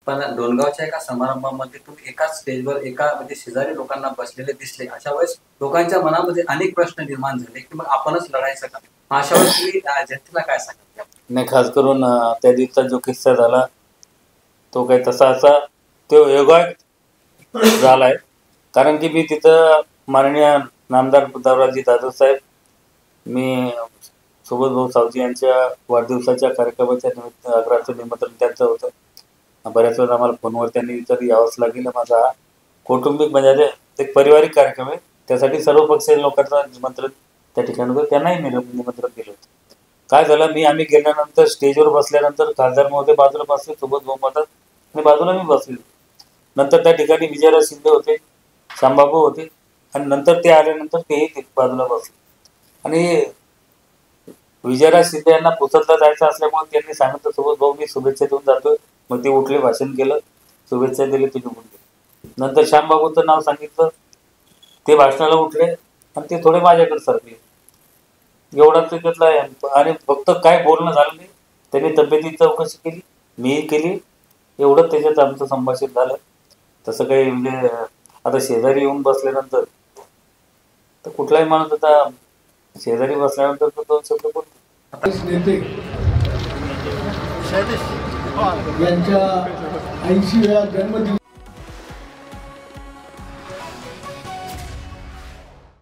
पण डोणगावच्या एका समारंभामध्ये तुम्ही एकाच स्टेजवर एका म्हणजे शेजारी लोकांना बसलेले दिसले. अशा वेळेस लोकांच्या मनामध्ये अनेक प्रश्न निर्माण झाले, की मग आपणच लढायचं का? अशा वेळेस तुम्ही जनतेला काय सांगाल? नाही, खास करून त्या दिवसाचा जो किस्सा झाला तो काही तसा असा तो योगायोग झालाय. कारण की मी तिथं माननीय नामदार दावराजी जाधव साहेब, मी सुबोध भाऊ सावजी यांच्या वाढदिवसाच्या कार्यक्रमाच्या निमित्त आग्रहाचं निमंत्रण त्यांचं होतं. बऱ्याच वेळा आम्हाला फोनवर त्यांनी तरी यावंच लागेल. माझा हा कौटुंबिक म्हणजे एक पारिवारिक कार्यक्रम आहे, त्यासाठी सर्व पक्षीय लोकांचं निमंत्रण त्या ठिकाणी होतं. त्यांनाही निमंत्रण दिलं होतं. काय झालं, आम्ही गेल्यानंतर स्टेजवर बसल्यानंतर खासदार महोदय बाजूला बसले, सोबत भाऊ मतात आणि बाजूला मी बसले. नंतर त्या ठिकाणी विजयराज शिंदे होते, श्यामबाबू होते आणि नंतर ते आल्यानंतर तेही बाजूला बसले. आणि विजयराज शिंदे यांना पुसदला जायचं असल्यामुळे त्यांनी सांगितलं, सोबत भाऊ मी शुभेच्छा देऊन जातोय. मग ते उठले, भाषण केलं, शुभेच्छा दिले, ते निघून गेले. नंतर श्यामबाबूचं नाव सांगितलं, ते भाषणाला उठले आणि ते थोडे माझ्याकडे सरकले. एवढाच त्याच्यातला आहे. आणि फक्त काय बोलणं झालं नाही, त्यांनी तब्येतीची चौकशी केली, मीही केली, एवढंच त्याच्यात आमचं संभाषण झालं. तसं काही म्हणजे आता शेजारी येऊन बसल्यानंतर तर कुठलाही माणूस आता शेजारी बसल्यानंतर तो 2 शब्द बोलतो. नेते यांच्या 80व्या जन्मदिवशी